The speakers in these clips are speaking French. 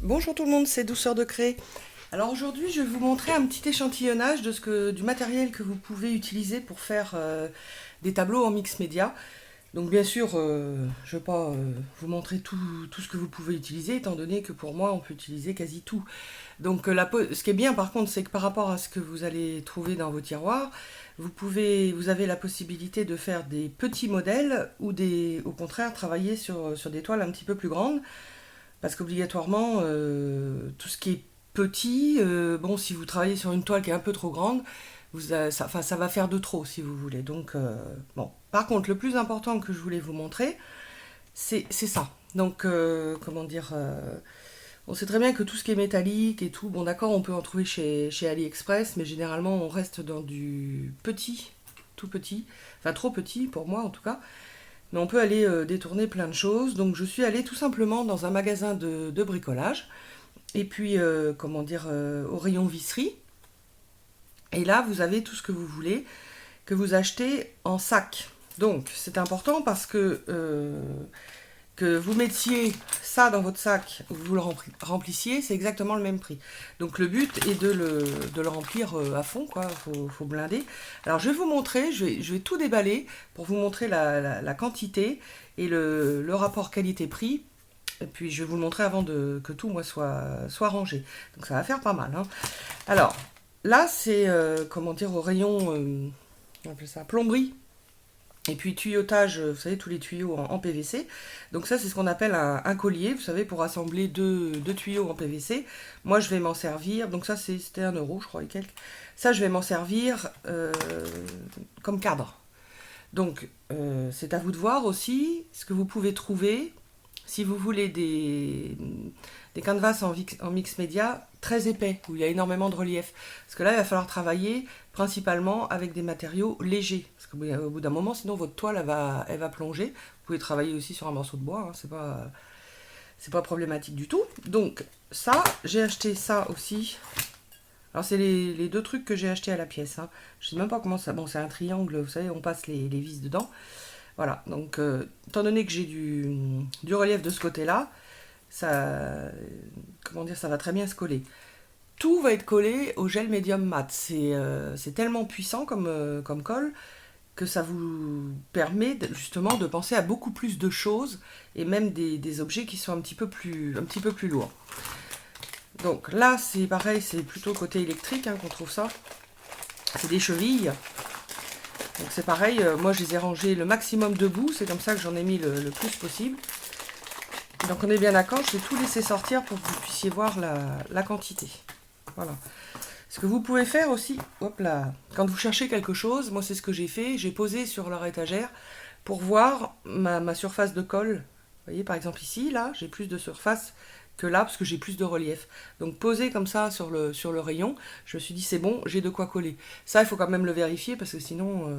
Bonjour tout le monde, c'est Douceur de Craie. Alors aujourd'hui, je vais vous montrer un petit échantillonnage du matériel que vous pouvez utiliser pour faire des tableaux en mix média. Donc bien sûr, je ne vais pas vous montrer tout ce que vous pouvez utiliser, étant donné que pour moi, on peut utiliser quasi tout. Donc ce qui est bien par contre, c'est que par rapport à ce que vous allez trouver dans vos tiroirs, vous avez la possibilité de faire des petits modèles ou au contraire, travailler sur des toiles un petit peu plus grandes. Parce qu'obligatoirement, tout ce qui est petit, bon, si vous travaillez sur une toile qui est un peu trop grande, ça va faire de trop, si vous voulez. Donc, bon. Par contre, le plus important que je voulais vous montrer, c'est ça. Donc, comment dire, on sait très bien que tout ce qui est métallique et tout, bon, d'accord, on peut en trouver chez AliExpress, mais généralement, on reste dans du petit, tout petit, enfin trop petit pour moi en tout cas. Mais on peut aller détourner plein de choses. Donc je suis allée tout simplement dans un magasin de bricolage. Et puis, comment dire, au rayon visserie. Et là, vous avez tout ce que vous voulez, que vous achetez en sac. Donc c'est important parce que vous mettiez ça dans votre sac, vous le remplissiez, c'est exactement le même prix. Donc le but est de le remplir à fond, quoi. Faut blinder. Alors je vais vous montrer, je vais tout déballer pour vous montrer la quantité et le rapport qualité-prix. Et puis je vais vous le montrer avant que tout moi soit rangé. Donc ça va faire pas mal, hein. Alors là c'est comment dire, au rayon on appelle ça plomberie. Et puis tuyautage, vous savez, tous les tuyaux en PVC. Donc ça, c'est ce qu'on appelle un collier, vous savez, pour assembler deux tuyaux en PVC. Moi, je vais m'en servir, donc ça, c'était 1 euro, je crois, et quelques. Ça, je vais m'en servir comme cadre. Donc, c'est à vous de voir aussi ce que vous pouvez trouver si vous voulez des canvas en mix média très épais, où il y a énormément de relief. Parce que là, il va falloir travailler principalement avec des matériaux légers. Parce qu'au bout d'un moment, sinon votre toile, elle va plonger. Vous pouvez travailler aussi sur un morceau de bois, hein, c'est pas problématique du tout. Donc ça, j'ai acheté ça aussi. Alors c'est les deux trucs que j'ai acheté à la pièce, hein. Je sais même pas comment ça... Bon, c'est un triangle, vous savez, on passe les vis dedans. Voilà, donc étant donné que j'ai du relief de ce côté-là, ça, comment dire, ça va très bien se coller. Tout va être collé au gel médium mat. C'est tellement puissant comme colle que ça vous permet justement de penser à beaucoup plus de choses et même des objets qui sont un petit peu plus lourds. Donc là, c'est pareil, c'est plutôt côté électrique, hein, qu'on trouve ça. C'est des chevilles. Donc c'est pareil, moi je les ai rangées le maximum debout, c'est comme ça que j'en ai mis le plus possible. Donc on est bien d'accord, je vais tout laisser sortir pour que vous puissiez voir la quantité. Voilà. Ce que vous pouvez faire aussi, hop là, quand vous cherchez quelque chose, moi c'est ce que j'ai fait, j'ai posé sur leur étagère pour voir ma surface de colle. Vous voyez, par exemple ici, là, j'ai plus de surface que là, parce que j'ai plus de relief. Donc poser comme ça sur le rayon, je me suis dit c'est bon, j'ai de quoi coller. Ça, il faut quand même le vérifier, parce que sinon,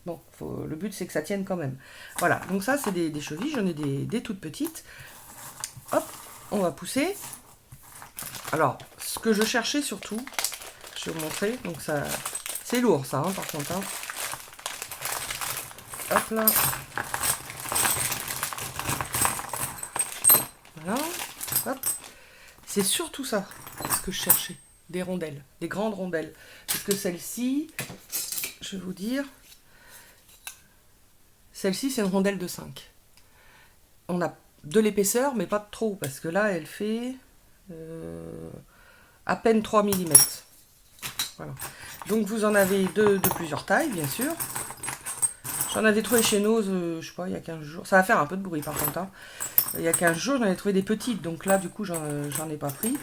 bon, le but c'est que ça tienne quand même. Voilà, donc ça c'est des chevilles, j'en ai des toutes petites. Hop, on va pousser. Alors, ce que je cherchais surtout, je vais vous montrer, donc ça, c'est lourd ça, hein, par contre, hein. Hop là. Voilà. Hop. C'est surtout ça, ce que je cherchais. Des rondelles, des grandes rondelles. Parce que celle-ci, je vais vous dire, celle-ci c'est une rondelle de 5. On a de l'épaisseur, mais pas trop, parce que là, elle fait à peine 3 mm. Voilà. Donc vous en avez de plusieurs tailles, bien sûr. J'en avais trouvé chez Nose, je sais pas, il y a 15 jours. Ça va faire un peu de bruit par contre, hein. Il y a 15 jours, j'en ai trouvé des petites, donc là, du coup, j'en ai pas pris.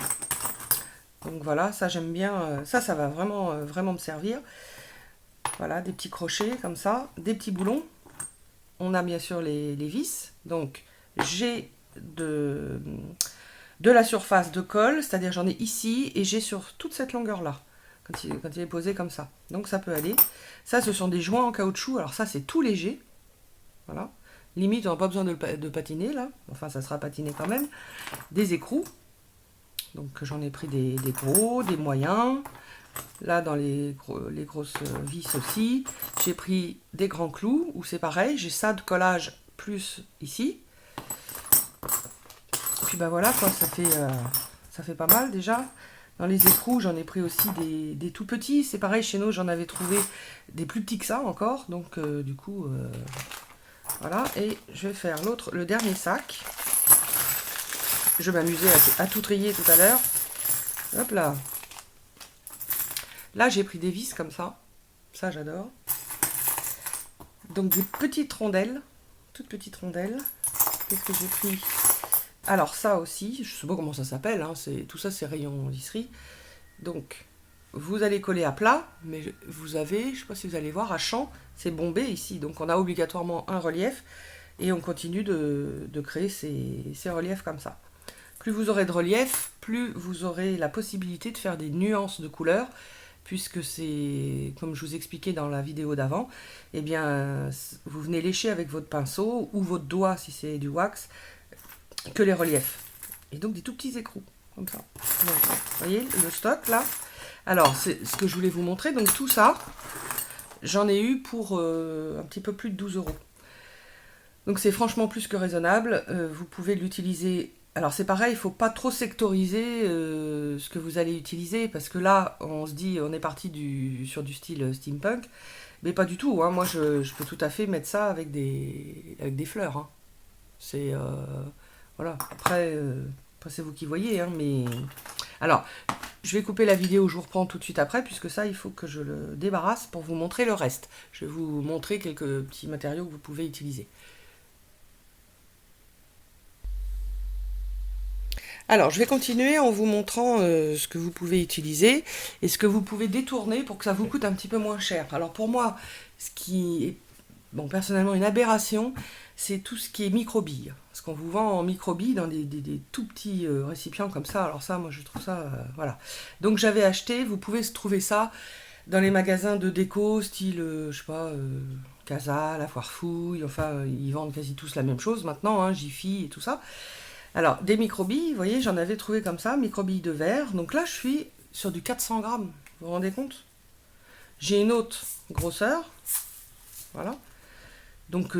Donc voilà, ça j'aime bien. Ça va vraiment me servir. Voilà, des petits crochets comme ça, des petits boulons. On a bien sûr les vis. Donc j'ai de la surface de colle, c'est-à-dire j'en ai ici et j'ai sur toute cette longueur-là. Quand il est posé comme ça. Donc ça peut aller. Ça, ce sont des joints en caoutchouc. Alors ça, c'est tout léger. Voilà. Limite, on n'a pas besoin de patiner, là. Enfin, ça sera patiné quand même. Des écrous. Donc j'en ai pris des gros, des moyens. Là, dans les grosses vis aussi. J'ai pris des grands clous, où c'est pareil. J'ai ça de collage plus ici. Et puis ben voilà, quoi, ça fait ça fait pas mal déjà. Dans les écrous, j'en ai pris aussi des tout petits. C'est pareil, chez nous, j'en avais trouvé des plus petits que ça encore. Donc, du coup, voilà. Et je vais faire le dernier sac. Je m'amusais à tout trier tout à l'heure. Hop là. Là, j'ai pris des vis comme ça. Ça, j'adore. Donc, des petites rondelles. Toutes petites rondelles. Qu'est-ce que j'ai pris? Alors, ça aussi, je ne sais pas comment ça s'appelle. Hein, tout ça, c'est rayon visserie. Donc, vous allez coller à plat, mais vous avez, je ne sais pas si vous allez voir, à champ, c'est bombé ici. Donc, on a obligatoirement un relief. Et on continue de créer ces reliefs comme ça. Plus vous aurez de relief, plus vous aurez la possibilité de faire des nuances de couleurs, puisque c'est, comme je vous expliquais dans la vidéo d'avant, eh bien, vous venez lécher avec votre pinceau ou votre doigt, si c'est du wax, que les reliefs. Et donc des tout petits écrous, comme ça. Donc, vous voyez, le stock, là. Alors, c'est ce que je voulais vous montrer. Donc tout ça, j'en ai eu pour un petit peu plus de 12 €. Donc c'est franchement plus que raisonnable. Vous pouvez l'utiliser. Alors c'est pareil, il ne faut pas trop sectoriser ce que vous allez utiliser, parce que là, on se dit, on est parti sur du style steampunk, mais pas du tout. Hein. Moi, je peux tout à fait mettre ça avec des fleurs. Hein. C'est... voilà. Après c'est vous qui voyez. Hein, mais... Alors, je vais couper la vidéo, je vous reprends tout de suite après, puisque ça, il faut que je le débarrasse pour vous montrer le reste. Je vais vous montrer quelques petits matériaux que vous pouvez utiliser. Alors, je vais continuer en vous montrant ce que vous pouvez utiliser et ce que vous pouvez détourner pour que ça vous coûte un petit peu moins cher. Alors pour moi, ce qui est, bon, personnellement une aberration, c'est tout ce qui est micro-billes. Ce qu'on vous vend en micro-billes dans des tout petits récipients comme ça. Alors ça, moi je trouve ça, voilà. Donc j'avais acheté, vous pouvez trouver ça dans les magasins de déco, style, je sais pas, Casa, La Foire Fouille, enfin, ils vendent quasi tous la même chose maintenant, hein, Jiffy et tout ça. Alors, des microbilles, vous voyez, j'en avais trouvé comme ça, microbilles de verre. Donc là, je suis sur du 400 grammes. Vous vous rendez compte? J'ai une autre grosseur. Voilà. Donc,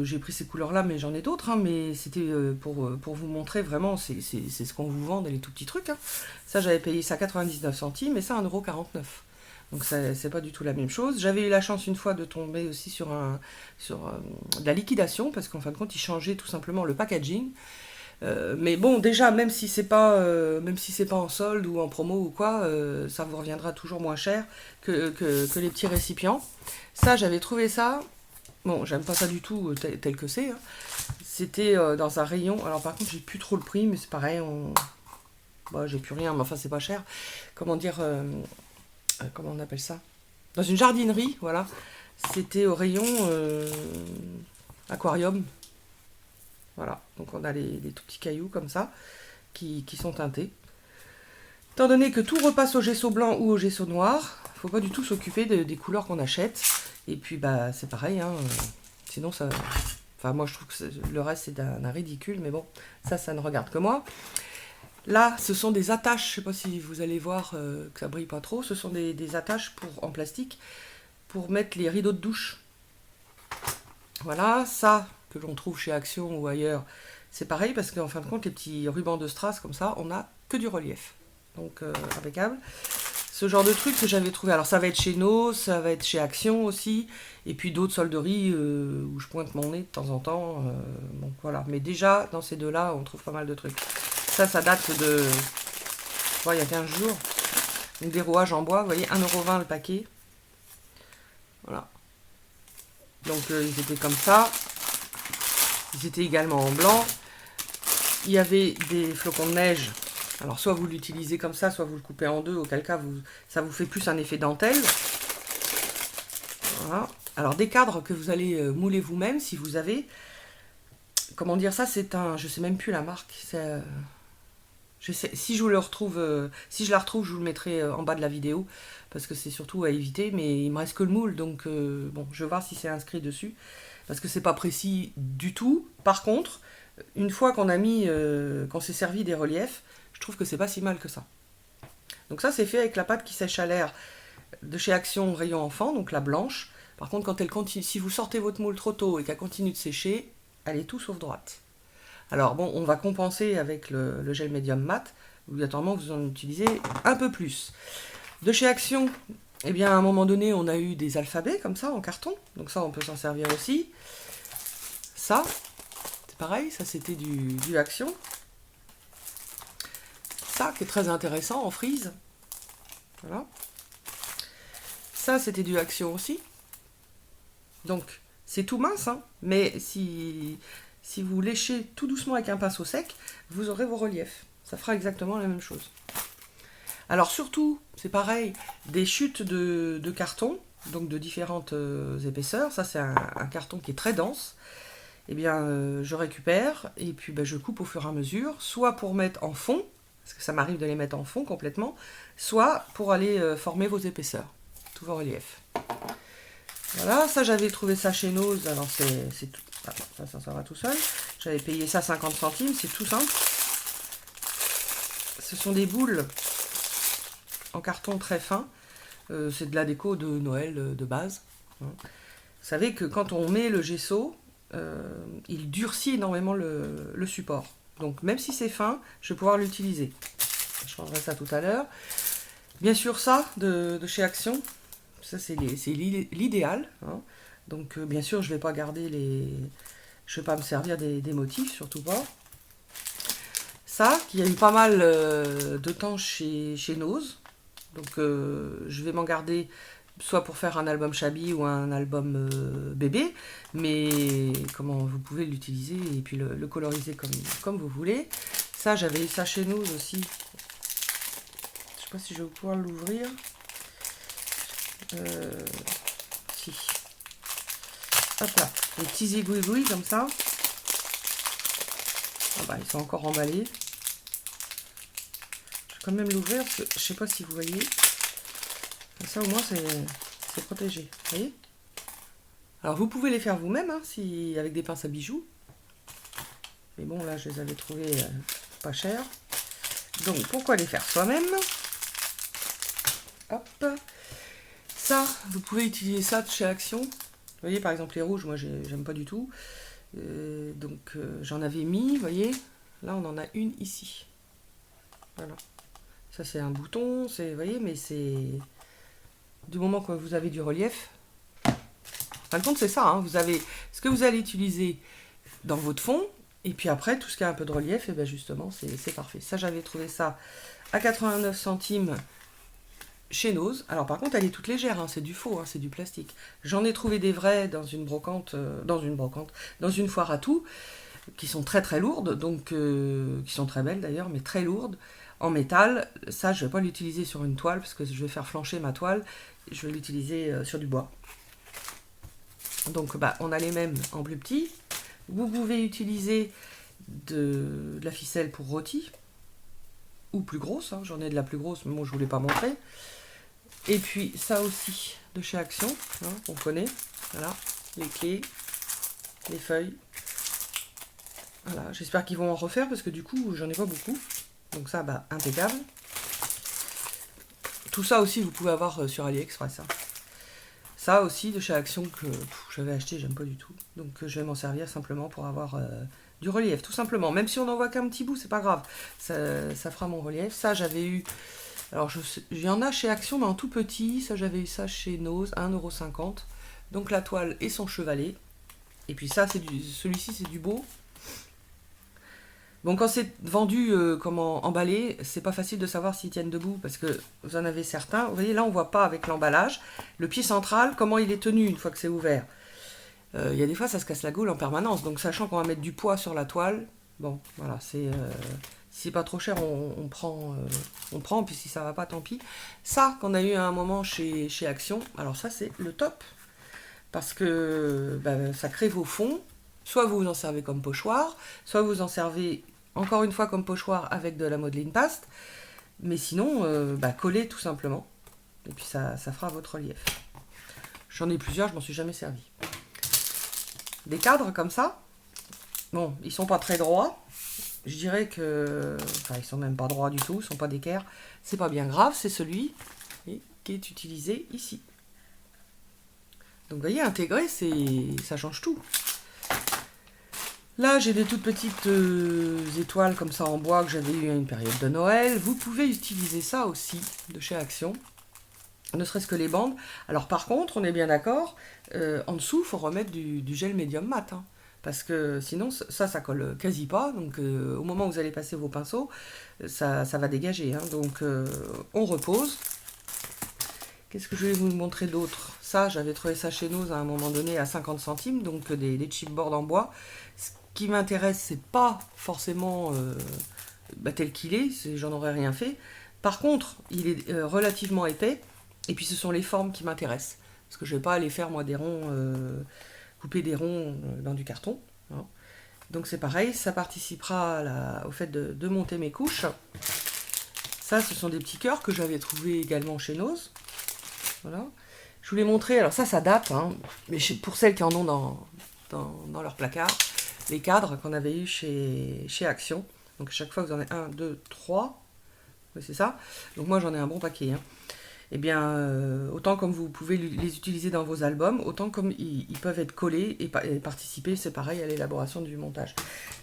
j'ai pris ces couleurs-là, mais j'en ai d'autres. Hein, mais c'était pour vous montrer vraiment, c'est ce qu'on vous vend dans les tout petits trucs. Hein. Ça, j'avais payé ça 99 centimes, et ça 1,49 €. Donc, c'est pas du tout la même chose. J'avais eu la chance une fois de tomber aussi sur de la liquidation, parce qu'en fin de compte, ils changeaient tout simplement le packaging. Mais bon, déjà, même si c'est pas en solde ou en promo ou quoi, ça vous reviendra toujours moins cher que les petits récipients. Ça, j'avais trouvé ça. Bon, j'aime pas ça du tout tel que c'est. Hein. C'était dans un rayon. Alors par contre, j'ai plus trop le prix, mais c'est pareil. Bah, j'ai plus rien, mais enfin, c'est pas cher. Comment dire comment on appelle ça? Dans une jardinerie, voilà. C'était au rayon aquarium. Voilà, donc on a les tout petits cailloux comme ça, qui sont teintés. Étant donné que tout repasse au gesso blanc ou au gesso noir, il ne faut pas du tout s'occuper des couleurs qu'on achète. Et puis bah c'est pareil, hein, sinon ça... Enfin moi je trouve que le reste c'est d'un ridicule, mais bon, ça ne regarde que moi. Là, ce sont des attaches, je ne sais pas si vous allez voir que ça brille pas trop, ce sont des attaches en plastique pour mettre les rideaux de douche. Voilà, ça... que l'on trouve chez Action ou ailleurs, c'est pareil parce qu'en fin de compte, les petits rubans de strass comme ça, on n'a que du relief. Donc, impeccable. Ce genre de truc que j'avais trouvé, alors ça va être chez No, ça va être chez Action aussi, et puis d'autres solderies où je pointe mon nez de temps en temps. Donc voilà, mais déjà, dans ces deux-là, on trouve pas mal de trucs. Ça date de, il y a 15 jours. Donc, des rouages en bois, vous voyez, 1,20 € le paquet. Voilà. Donc, ils étaient comme ça. Ils étaient également en blanc. Il y avait des flocons de neige. Alors, soit vous l'utilisez comme ça, soit vous le coupez en deux. Auquel cas, ça vous fait plus un effet dentelle. Voilà. Alors, des cadres que vous allez mouler vous-même, si vous avez. Comment dire ça? C'est un... Je sais même plus la marque. Je sais, si je la retrouve, je vous le mettrai en bas de la vidéo. Parce que c'est surtout à éviter. Mais il me reste que le moule. Donc, bon, je vais voir si c'est inscrit dessus. Parce que c'est pas précis du tout. Par contre, une fois qu'on s'est servi des reliefs, je trouve que c'est pas si mal que ça. Donc ça, c'est fait avec la pâte qui sèche à l'air de chez Action Rayon Enfant, donc la blanche. Par contre, quand elle continue, si vous sortez votre moule trop tôt et qu'elle continue de sécher, elle est tout sauf droite. Alors bon, on va compenser avec le gel médium mat. obligatoirement vous en utilisez un peu plus. De chez Action, eh bien à un moment donné on a eu des alphabets comme ça en carton, donc ça on peut s'en servir aussi. Ça, c'est pareil, ça c'était du Action. Ça qui est très intéressant en frise. Voilà. Ça c'était du Action aussi. Donc c'est tout mince, hein, mais si vous léchez tout doucement avec un pinceau sec, vous aurez vos reliefs. Ça fera exactement la même chose. Alors surtout, c'est pareil, des chutes de carton, donc de différentes épaisseurs. Ça c'est un carton qui est très dense. Eh bien, je récupère et puis je coupe au fur et à mesure, soit pour mettre en fond, parce que ça m'arrive de les mettre en fond complètement, soit pour aller former vos épaisseurs, tous vos reliefs. Voilà, ça j'avais trouvé ça chez Nose, alors c'est tout, ça va tout seul. J'avais payé ça 50 centimes, c'est tout simple. Ce sont des boules en carton très fin, c'est de la déco de Noël de base. Vous savez que quand on met le gesso, il durcit énormément le support. Donc même si c'est fin, je vais pouvoir l'utiliser. Je changerai ça tout à l'heure. Bien sûr ça, de chez Action, ça c'est l'idéal. Hein. Donc bien sûr je ne vais pas garder les... Je ne vais pas me servir des motifs, surtout pas. Ça, qui a eu pas mal de temps chez Nose. Donc je vais m'en garder soit pour faire un album Chabi ou un album bébé, mais comment vous pouvez l'utiliser et puis le coloriser comme vous voulez. Ça, j'avais ça chez Nose aussi. Je sais pas si je vais pouvoir l'ouvrir. Si. Hop là, les petits aiguilles comme ça. Ah bah, ils sont encore emballés. Je vais quand même l'ouvrir, parce que je sais pas si vous voyez. Ça au moins c'est protégé, vous voyez. Alors vous pouvez les faire vous-même, hein, avec des pinces à bijoux. Mais bon là je les avais trouvés pas chers. Donc pourquoi les faire soi-même? Hop. Ça, vous pouvez utiliser ça de chez Action. Vous voyez par exemple les rouges, moi j'aime pas du tout. Donc j'en avais mis, vous voyez. Là on en a une ici. Voilà. Ça c'est un bouton, vous voyez, mais c'est... Du moment que vous avez du relief, en fin de compte c'est ça, hein, vous avez ce que vous allez utiliser dans votre fond, et puis après tout ce qui a un peu de relief, et bien justement c'est parfait. Ça j'avais trouvé ça à 89 centimes chez Nose. Alors par contre elle est toute légère, hein, c'est du faux, hein, c'est du plastique. J'en ai trouvé des vrais dans une brocante, dans une foire à tout, qui sont très très lourdes, donc qui sont très belles d'ailleurs, mais très lourdes. En métal, ça je ne vais pas l'utiliser sur une toile parce que je vais faire flancher ma toile, je vais l'utiliser sur du bois. Donc on a les mêmes en plus petit. Vous pouvez utiliser de la ficelle pour rôti, ou plus grosse, hein. J'en ai de la plus grosse mais moi je ne vous l'ai pas montré. Et puis ça aussi de chez Action, hein, on connaît, voilà, les clés, les feuilles. Voilà, j'espère qu'ils vont en refaire parce que du coup j'en ai pas beaucoup. Donc ça, impeccable. Tout ça aussi, vous pouvez avoir sur AliExpress. Hein. Ça aussi, de chez Action, que j'avais acheté, j'aime pas du tout. Donc je vais m'en servir simplement pour avoir du relief, tout simplement. Même si on n'en voit qu'un petit bout, c'est pas grave. Ça fera mon relief. Ça, j'avais eu... Alors, il y en a chez Action, mais en tout petit. Ça, j'avais eu ça chez Nose, 1,50 €. Donc la toile et son chevalet. Et puis ça, celui-ci, c'est du beau. Bon, quand c'est vendu emballé, c'est pas facile de savoir s'ils tiennent debout parce que vous en avez certains. Vous voyez, là, on voit pas avec l'emballage. Le pied central, comment il est tenu une fois que c'est ouvert. Il y a des fois, ça se casse la gaule en permanence. Donc, sachant qu'on va mettre du poids sur la toile, bon, voilà, si c'est pas trop cher, on prend, puis si ça va pas, tant pis. Ça, qu'on a eu à un moment chez Action, alors ça, c'est le top. Parce que ça crée vos fonds. Soit vous vous en servez comme pochoir, soit vous en servez encore une fois comme pochoir avec de la modeline paste. Mais sinon, collez tout simplement. Et puis ça fera votre relief. J'en ai plusieurs, je m'en suis jamais servi. Des cadres comme ça. Bon, ils sont pas très droits. Je dirais que... Enfin, ils sont même pas droits du tout, ils sont pas d'équerre. C'est pas bien grave, c'est celui qui est utilisé ici. Donc vous voyez, intégrer, ça change tout. Là, j'ai des toutes petites étoiles comme ça en bois que j'avais eu à une période de Noël. Vous pouvez utiliser ça aussi de chez Action, ne serait-ce que les bandes. Alors par contre, on est bien d'accord, en dessous, il faut remettre du gel médium mat, hein, parce que sinon, ça colle quasi pas. Donc au moment où vous allez passer vos pinceaux, ça va dégager, hein. Donc on repose. Qu'est-ce que je vais vous montrer d'autre? Ça, j'avais trouvé ça chez nous à un moment donné à 50 centimes, donc des chipboards en bois. Ce qui m'intéresse, c'est pas forcément tel qu'il est, j'en aurais rien fait. Par contre, il est relativement épais, et puis ce sont les formes qui m'intéressent. Parce que je vais pas aller faire moi des ronds, couper des ronds dans du carton, hein. Donc c'est pareil, ça participera au fait de monter mes couches. Ça, ce sont des petits cœurs que j'avais trouvés également chez Nose. Voilà. Je vous l'ai montré, alors ça date, hein, mais pour celles qui en ont dans leur placard, les cadres qu'on avait eu chez Action. Donc à chaque fois vous en avez 1, 2, 3, oui, c'est ça. Donc moi j'en ai un bon paquet, hein. Eh bien, autant comme vous pouvez les utiliser dans vos albums, autant comme ils peuvent être collés et participer, c'est pareil, à l'élaboration du montage.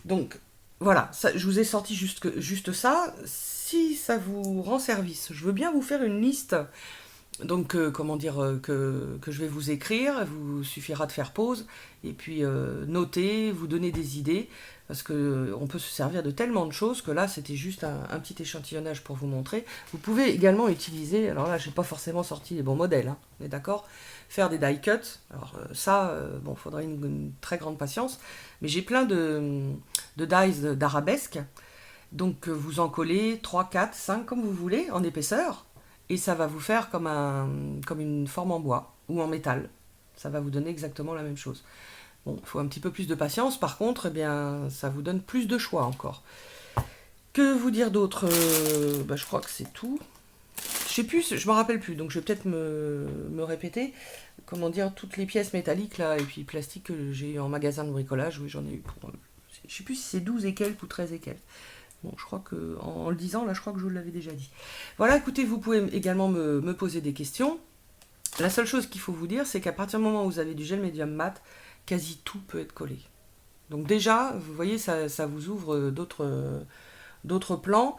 Donc voilà, ça, je vous ai sorti juste ça. Si ça vous rend service, je veux bien vous faire une liste. Donc, comment dire, que je vais vous écrire, il vous suffira de faire pause, et puis noter, vous donner des idées, parce que on peut se servir de tellement de choses que là, c'était juste un petit échantillonnage pour vous montrer. Vous pouvez également utiliser, alors là, je n'ai pas forcément sorti les bons modèles, hein, on est d'accord, faire des die cuts, alors bon, il faudrait une très grande patience, mais j'ai plein de dies d'arabesque, donc vous en collez 3, 4, 5, comme vous voulez, en épaisseur, et ça va vous faire comme une forme en bois ou en métal. Ça va vous donner exactement la même chose. Bon, il faut un petit peu plus de patience, par contre, eh bien, ça vous donne plus de choix encore. Que vous dire d'autre? Je crois que c'est tout. Je sais plus, je me rappelle plus, donc je vais peut-être me répéter. Comment dire, toutes les pièces métalliques là, et puis plastiques que j'ai eu en magasin de bricolage, oui, j'en ai eu pour... je sais plus si c'est 12 et quelques ou 13 et quelques. Bon, je crois que, en le disant, là, je crois que je vous l'avais déjà dit. Voilà, écoutez, vous pouvez également me poser des questions. La seule chose qu'il faut vous dire, c'est qu'à partir du moment où vous avez du gel médium mat, quasi tout peut être collé. Donc déjà, vous voyez, ça vous ouvre d'autres plans.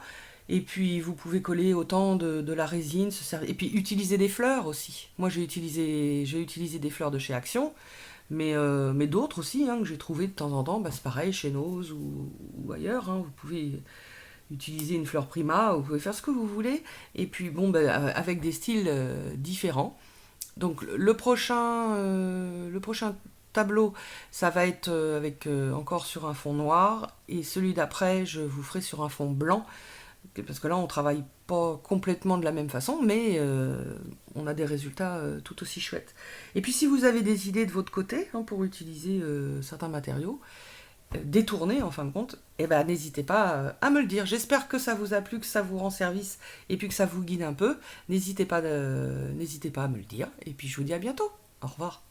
Et puis, vous pouvez coller autant de la résine. Et puis, utiliser des fleurs aussi. Moi, j'ai utilisé des fleurs de chez Action. Mais d'autres aussi, hein, que j'ai trouvé de temps en temps, c'est pareil, chez Nose ou ailleurs, hein. Vous pouvez utiliser une fleur prima, vous pouvez faire ce que vous voulez, et puis bon, avec des styles différents. Donc le prochain tableau, ça va être avec encore sur un fond noir, et celui d'après, je vous ferai sur un fond blanc, parce que là on travaille pas complètement de la même façon, mais on a des résultats tout aussi chouettes. Et puis si vous avez des idées de votre côté, hein, pour utiliser certains matériaux, détournés en fin de compte, eh ben, n'hésitez pas à me le dire. J'espère que ça vous a plu, que ça vous rend service, et puis que ça vous guide un peu. N'hésitez pas à me le dire, et puis je vous dis à bientôt. Au revoir.